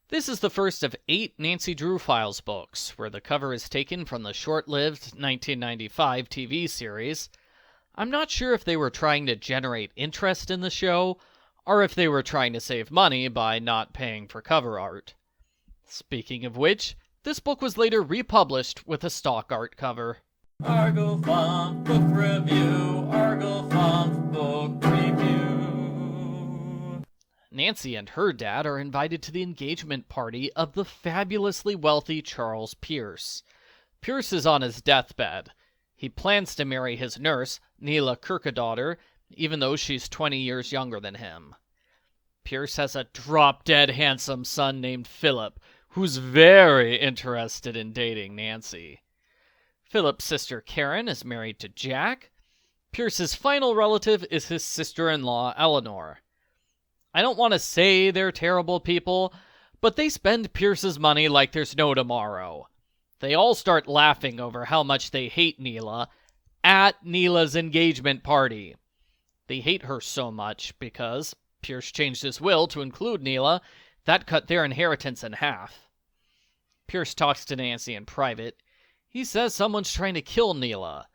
This is the first of 8 Nancy Drew Files books, where the cover is taken from the short-lived 1995 TV series. I'm not sure if they were trying to generate interest in the show, or if they were trying to save money by not paying for cover art. Speaking of which, this book was later republished with a stock art cover. Argo Funk Book Review, Argo Funk Book Review. Nancy and her dad are invited to the engagement party of the fabulously wealthy Charles Pierce. Pierce is on his deathbed. He plans to marry his nurse, Nila Kirkadaughter, even though she's 20 years younger than him. Pierce has a drop-dead handsome son named Philip, who's very interested in dating Nancy. Philip's sister Karen is married to Jack. Pierce's final relative is his sister-in-law Eleanor. I don't want to say they're terrible people, but they spend Pierce's money like there's no tomorrow. They all start laughing over how much they hate Nila at Nila's engagement party. They hate her so much because Pierce changed his will to include Nila. That cut their inheritance in half. Pierce talks to Nancy in private. He says someone's trying to kill Nila,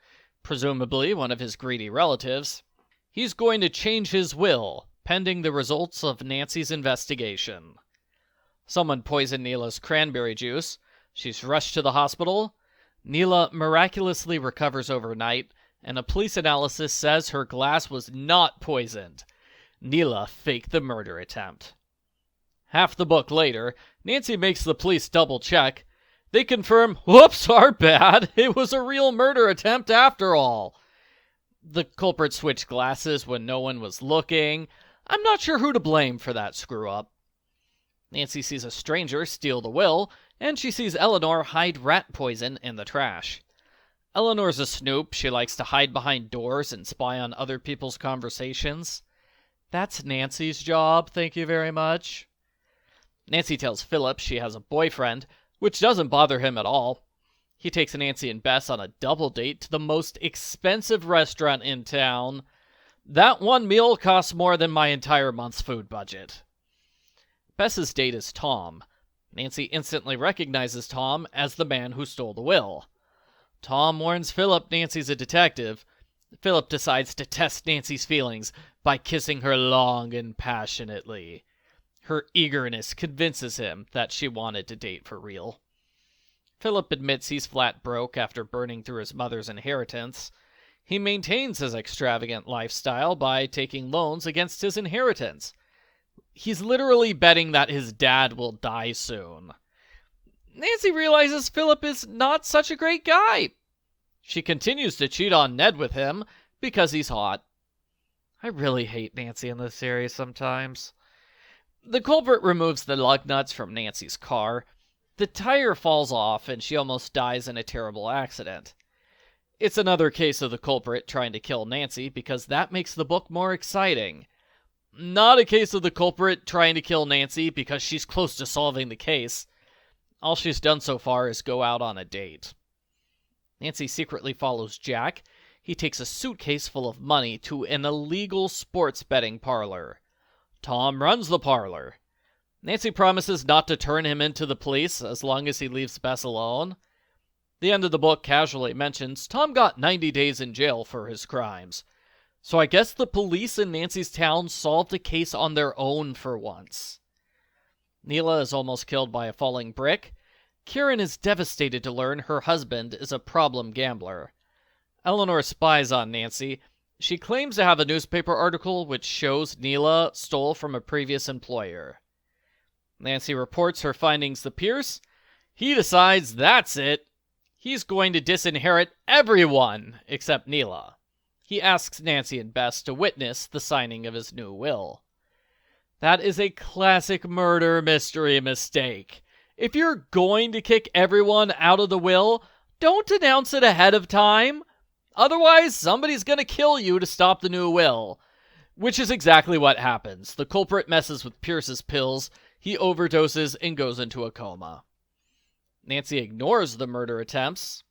presumably one of his greedy relatives. He's going to change his will, pending the results of Nancy's investigation. Someone poisoned Nila's cranberry juice. She's rushed to the hospital. Nila miraculously recovers overnight, and a police analysis says her glass was not poisoned. Nila faked the murder attempt. Half the book later, Nancy makes the police double-check. They confirm, whoops, our bad, it was a real murder attempt after all. The culprit switched glasses when no one was looking. I'm not sure who to blame for that screw-up. Nancy sees a stranger steal the will, and she sees Eleanor hide rat poison in the trash. Eleanor's a snoop. She likes to hide behind doors and spy on other people's conversations. That's Nancy's job, thank you very much. Nancy tells Philip she has a boyfriend, which doesn't bother him at all. He takes Nancy and Bess on a double date to the most expensive restaurant in town. That one meal costs more than my entire month's food budget. Bess's date is Tom. Nancy instantly recognizes Tom as the man who stole the will. Tom warns Philip Nancy's a detective. Philip decides to test Nancy's feelings by kissing her long and passionately. Her eagerness convinces him that she wanted to date for real. Philip admits he's flat broke after burning through his mother's inheritance. He maintains his extravagant lifestyle by taking loans against his inheritance. He's literally betting that his dad will die soon. Nancy realizes Philip is not such a great guy. She continues to cheat on Ned with him because he's hot. I really hate Nancy in this series sometimes. The culprit removes the lug nuts from Nancy's car. The tire falls off and she almost dies in a terrible accident. It's another case of the culprit trying to kill Nancy because that makes the book more exciting. Not a case of the culprit trying to kill Nancy because she's close to solving the case. All she's done so far is go out on a date. Nancy secretly follows Jack. He takes a suitcase full of money to an illegal sports betting parlor. Tom runs the parlor. Nancy promises not to turn him into the police as long as he leaves Bess alone. The end of the book casually mentions Tom got 90 days in jail for his crimes. So I guess the police in Nancy's town solved a case on their own for once. Nila is almost killed by a falling brick. Karen is devastated to learn her husband is a problem gambler. Eleanor spies on Nancy. She claims to have a newspaper article which shows Nila stole from a previous employer. Nancy reports her findings to Pierce. He decides that's it. He's going to disinherit everyone except Nila. He asks Nancy and Bess to witness the signing of his new will. That is a classic murder mystery mistake. If you're going to kick everyone out of the will, don't announce it ahead of time. Otherwise, somebody's going to kill you to stop the new will. Which is exactly what happens. The culprit messes with Pierce's pills, he overdoses and goes into a coma. Nancy ignores the murder attempts,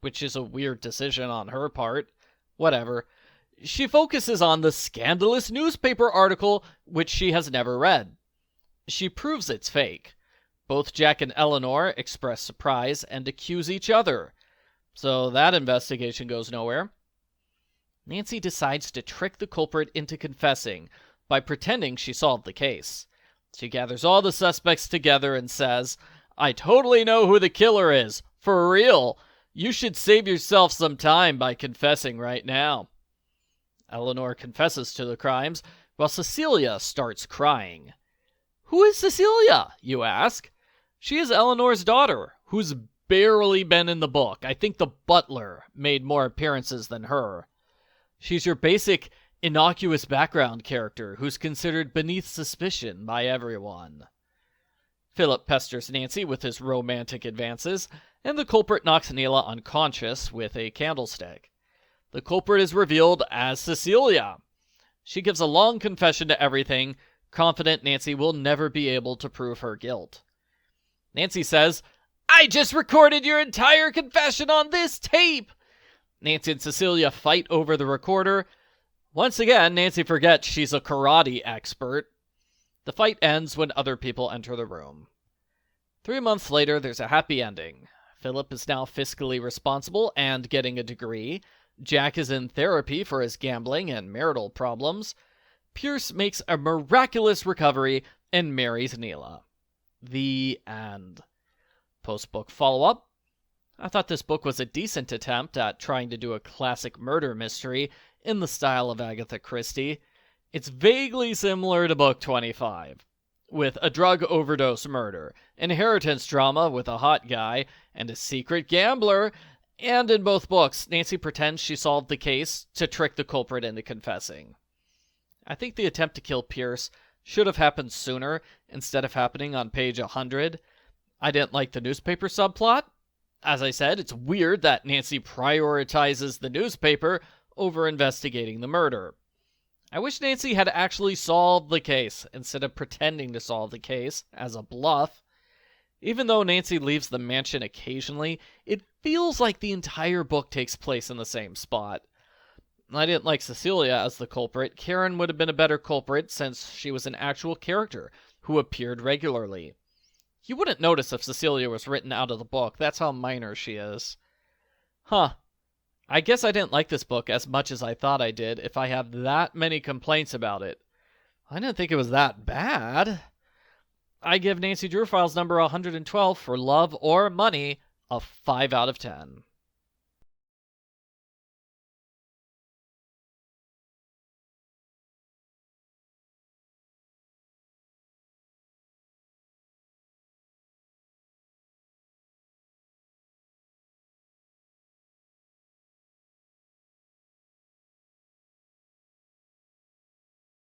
which is a weird decision on her part. Whatever. She focuses on the scandalous newspaper article, which she has never read. She proves it's fake. Both Jack and Eleanor express surprise and accuse each other. So that investigation goes nowhere. Nancy decides to trick the culprit into confessing by pretending she solved the case. She gathers all the suspects together and says, "I totally know who the killer is. For real. You should save yourself some time by confessing right now." Eleanor confesses to the crimes, while Cecilia starts crying. Who is Cecilia, you ask? She is Eleanor's daughter, who's barely been in the book. I think the butler made more appearances than her. She's your basic, innocuous background character who's considered beneath suspicion by everyone. Philip pesters Nancy with his romantic advances, and the culprit knocks Nila unconscious with a candlestick. The culprit is revealed as Cecilia. She gives a long confession to everything, confident Nancy will never be able to prove her guilt. Nancy says, "I just recorded your entire confession on this tape!" Nancy and Cecilia fight over the recorder. Once again, Nancy forgets she's a karate expert. The fight ends when other people enter the room. 3 months later, there's a happy ending. Philip is now fiscally responsible and getting a degree. Jack is in therapy for his gambling and marital problems. Pierce makes a miraculous recovery and marries Nila. The end. Post-book follow-up. I thought this book was a decent attempt at trying to do a classic murder mystery in the style of Agatha Christie. It's vaguely similar to Book 25, with a drug overdose murder, inheritance drama with a hot guy, and a secret gambler. And in both books, Nancy pretends she solved the case to trick the culprit into confessing. I think the attempt to kill Pierce should have happened sooner instead of happening on page 100. I didn't like the newspaper subplot. As I said, it's weird that Nancy prioritizes the newspaper over investigating the murder. I wish Nancy had actually solved the case instead of pretending to solve the case as a bluff. Even though Nancy leaves the mansion occasionally, it feels like the entire book takes place in the same spot. I didn't like Cecilia as the culprit. Karen would have been a better culprit since she was an actual character who appeared regularly. You wouldn't notice if Cecilia was written out of the book. That's how minor she is. I guess I didn't like this book as much as I thought I did if I have that many complaints about it. I didn't think it was that bad. I give Nancy Drew Files number 112 for Love or Money a 5 out of 10.